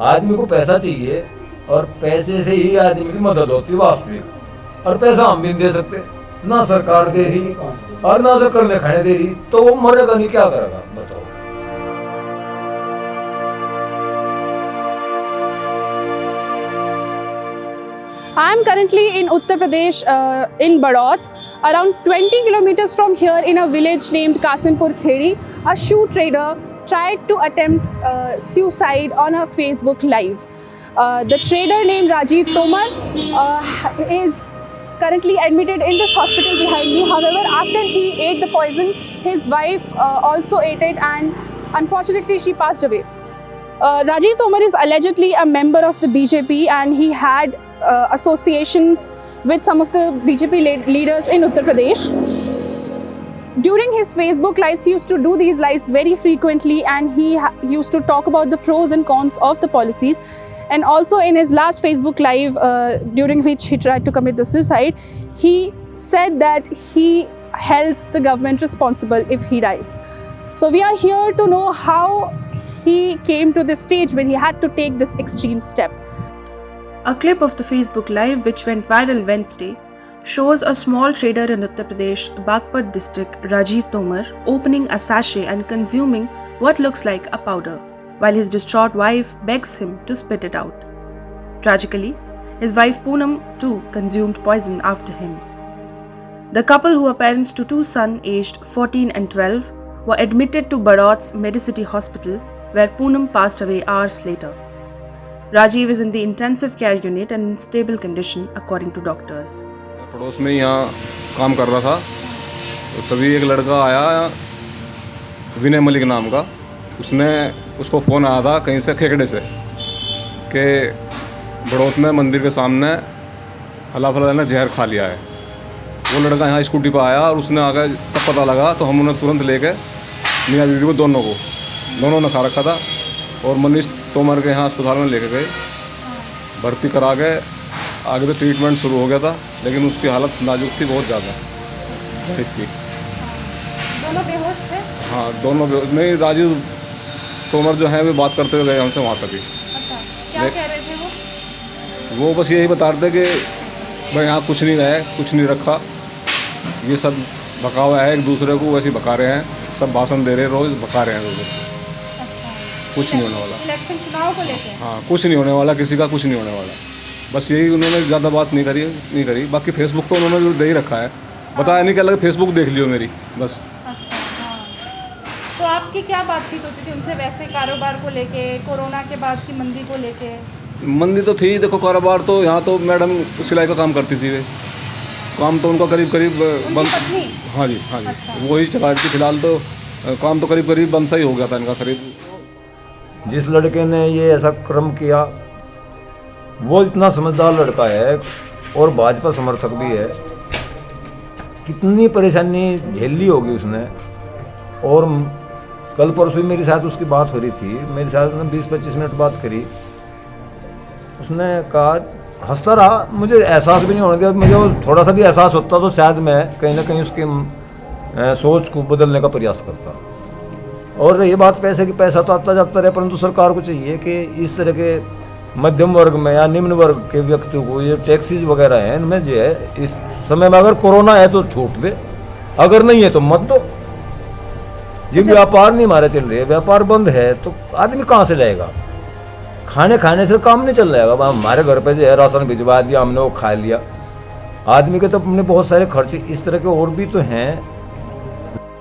आदमी को पैसा चाहिए और पैसे से ही आदमी की मदद होती है वास्तविक, और पैसा हम भी नहीं दे सकते, ना सरकार दे रही और ना तो करने खाने दे रही, तो वो मरेगा नहीं, क्या करेगा बताओ। I am currently in Uttar Pradesh, in Badaut. Around 20 kilometers from here, in a village named Kasimpur Khedi, a shoe trader tried to attempt suicide on a Facebook Live. The trader named Rajiv Tomar is currently admitted in this hospital behind me. However, after he ate the poison, his wife also ate it, and unfortunately she passed away. Rajiv Tomar is allegedly a member of the BJP, and he had associations with some of the BJP leaders in Uttar Pradesh. During his Facebook lives, he used to do these lives very frequently, and he used to talk about the pros and cons of the policies. And also in his last Facebook live, during which he tried to commit the suicide, he said that he holds the government responsible if he dies. So we are here to know how he came to this stage when he had to take this extreme step. A clip of the Facebook Live, which went viral Wednesday, shows a small trader in Uttar Pradesh, Baghpat district, Rajiv Tomar, opening a sachet and consuming what looks like a powder, while his distraught wife begs him to spit it out. Tragically, his wife Poonam too consumed poison after him. The couple, who are parents to two sons aged 14 and 12, were admitted to Badaut's Medicity Hospital, where Poonam passed away hours later. Rajiv is in the intensive care unit and in stable condition, according to doctors. पड़ोस में यहाँ काम कर रहा था, तो तभी एक लड़का आया विनय मलिक नाम का, उसको फ़ोन आया था कहीं से खेकड़े से कि बड़ौत में मंदिर के सामने हलाफला ने जहर खा लिया है। वो लड़का यहाँ स्कूटी पर आया और उसने आगे तब पता लगा, तो हम उन्हें तुरंत लेके मियाँ बीवी को दोनों ने खा रखा था और मनीष तोमर के यहाँ अस्पताल में लेके गए, भर्ती करा के आगे तो ट्रीटमेंट शुरू हो गया था, लेकिन उसकी हालत नाजुक थी बहुत ज़्यादा। ठीक थी। दोनों बेहोश थे? हाँ, दोनों नहीं, राजीव तोमर जो है वो बात करते हुए गए हमसे वहाँ तक ही। अच्छा, क्या कह रहे थे वो? वो बस यही बता रहे थे कि भाई यहाँ कुछ नहीं है, कुछ नहीं रखा, ये सब भकावा है, एक दूसरे को वैसे भका रहे हैं, सब भाषण दे रहे हैं, रोज़ भका रहे हैं रोज़। कुछ नहीं होने वाला। इलेक्शन चुनाव को लेकर? हाँ, कुछ नहीं होने वाला, किसी का कुछ नहीं होने वाला। बस यही उन्होंने ज़्यादा बात नहीं करी। बाकी फेसबुक पर उन्होंने जो दे ही रखा है, बताया नहीं, क्या लगा फेसबुक देख लियो मेरी, बस। अच्छा, हाँ। तो आपकी क्या बातचीत होती थी उनसे वैसे कारोबार को लेके, कोरोना के बाद की मंदी को लेके? मंदी तो थी, देखो कारोबार तो यहाँ तो मैडम सिलाई का काम करती थी, वे काम तो उनका करीब बंद। हाँ जी। अच्छा। वही चला रही थी, फिलहाल तो काम तो करीब बंद सा ही हो गया था इनका करीब। जिस लड़के ने ये ऐसा क्रम किया वो इतना समझदार लड़का है और भाजपा समर्थक भी है, कितनी परेशानी झेली होगी उसने। और कल परसों मेरे साथ उसकी बात हो रही थी, मेरे साथ उसने 20-25 मिनट बात करी। उसने कहा, हंसता रहा, मुझे एहसास भी नहीं होने दिया। मुझे वो थोड़ा सा भी एहसास होता तो शायद मैं कहीं ना कहीं उसकी सोच को बदलने का प्रयास करता। और ये बात पैसे की, पैसा तो आता जाता रहे, परंतु सरकार को चाहिए कि इस तरह के मध्यम वर्ग में या निम्न वर्ग के व्यक्तियों को ये टैक्सीज वगैरह हैं, इनमें जो है इस समय में अगर कोरोना है तो छूट दे, अगर नहीं है तो मत दो। ये व्यापार नहीं हमारे चल रहे, व्यापार बंद है तो आदमी कहाँ से लाएगा? खाने से काम नहीं चल रहा है। हमारे घर पे जो है राशन भिजवा दिया हमने, वो खा लिया। आदमी के तो अपने बहुत सारे खर्चे इस तरह के और भी तो हैं।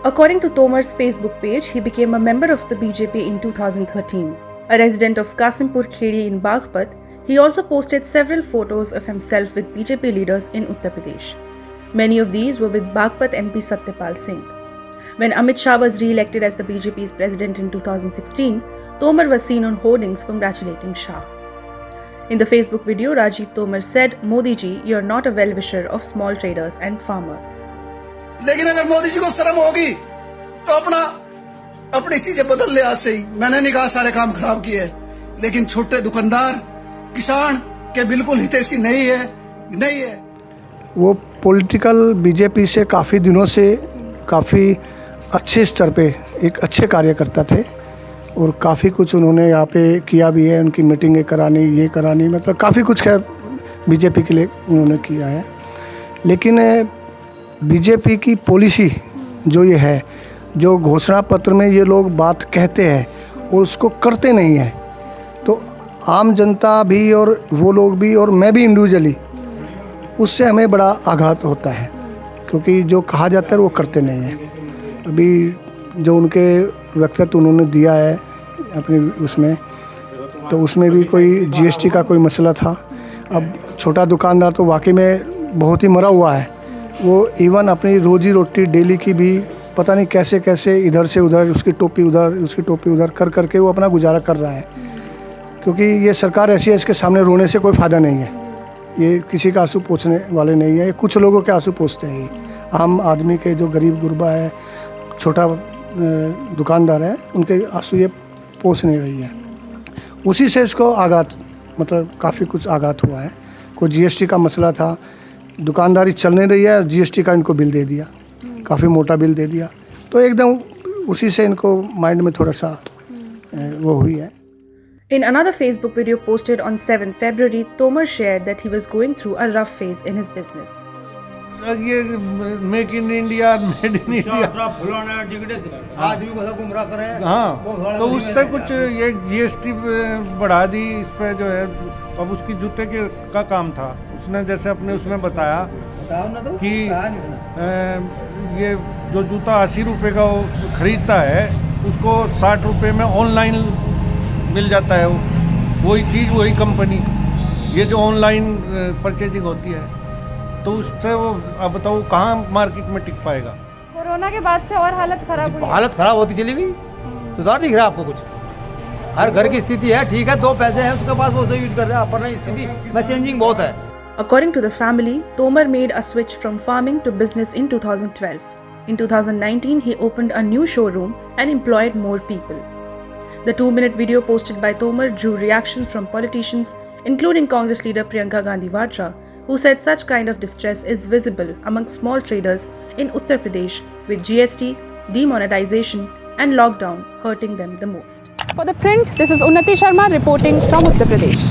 According to Tomar's Facebook page, he became a member of the BJP in 2013. A resident of Kasimpur Khedi in Baghpat, he also posted several photos of himself with BJP leaders in Uttar Pradesh. Many of these were with Baghpat MP Satyapal Singh. When Amit Shah was re-elected as the BJP's president in 2016, Tomar was seen on hoardings congratulating Shah. In the Facebook video, Rajiv Tomar said, "Modi ji, you're not a well-wisher of small traders and farmers." लेकिन अगर मोदी जी को शर्म होगी तो अपनी चीजें बदल ले आज से ही। मैंने नहीं कहा सारे काम खराब किए, लेकिन छोटे दुकानदार, किसान के बिल्कुल हितैषी नहीं है। वो पॉलिटिकल बीजेपी से काफ़ी दिनों से काफ़ी अच्छे स्तर पे एक अच्छे कार्यकर्ता थे, और काफ़ी कुछ उन्होंने यहाँ पे किया भी है, उनकी मीटिंगें करानी, ये करानी, मतलब काफ़ी कुछ खैर बीजेपी के लिए उन्होंने किया है। लेकिन बीजेपी की पॉलिसी जो ये है, जो घोषणा पत्र में ये लोग बात कहते हैं और उसको करते नहीं हैं, तो आम जनता भी और वो लोग भी और मैं भी इंडिविजुअली, उससे हमें बड़ा आघात होता है, क्योंकि जो कहा जाता है वो करते नहीं हैं। अभी जो उनके वक्तव्य उन्होंने दिया है अपने उसमें, तो उसमें भी कोई जीएसटी का कोई मसला था। अब छोटा दुकानदार तो वाकई में बहुत ही मरा हुआ है, वो इवन अपनी रोजी रोटी डेली की भी पता नहीं कैसे कैसे इधर से उधर, उसकी टोपी उधर कर करके वो अपना गुजारा कर रहा है, क्योंकि ये सरकार ऐसी है, इसके सामने रोने से कोई फ़ायदा नहीं है। ये किसी का आंसू पोंछने वाले नहीं है, ये कुछ लोगों के आंसू पोंछते हैं। आम आदमी के जो गरीब गुरबा है, छोटा दुकानदार है, उनके आंसू ये पोंछ नहीं रही है। उसी से इसको आघात, मतलब काफ़ी कुछ आघात हुआ है। कोई जीएसटी का मसला था, दुकानदारी चल नहीं रही है, जीएसटी का इनको बिल दे दिया, काफ़ी मोटा बिल दे दिया, तो एकदम उसी से इनको माइंड में थोड़ा सा वो हुई है। In another Facebook video posted on 7th February, Tomar shared that he was going through a rough phase in his business. ये make in India, made in India, हाँ, तो उससे कुछ ये जीएसटी बढ़ा दी इस पे जो है। अब उसकी जूते के का काम था, उसने जैसे अपने उसमें बताया कि ये जो जूता 80 रुपये का वो खरीदता है, उसको 60 रुपये में ऑनलाइन मिल जाता है। वही चीज़ वही कंपनी, ये जो ऑनलाइन परचेजिंग होती है, तो उससे वो अब बताओ कहाँ मार्केट में टिक पाएगा। कोरोना के बाद से और हालत खराब हुई। हालत खराब होती चली गई, सुधार दिख रहा है आपको कुछ? हर घर की स्थिति है, ठीक है, 2 पैसे हैं उसके पास, वो उसे यूज कर रहे हैं, पर स्थिति में चेंजिंग बहुत है। According to the family, Tomar made a switch from farming to business in 2012. In 2019, he opened a new showroom and employed more people. The 2-minute video posted by Tomar drew reactions from politicians, including Congress leader Priyanka Gandhi Vadra, who said such kind of distress is visible among small traders in Uttar Pradesh, with GST, demonetization and lockdown hurting them the most. For The Print, this is Unnati Sharma reporting from Uttar Pradesh.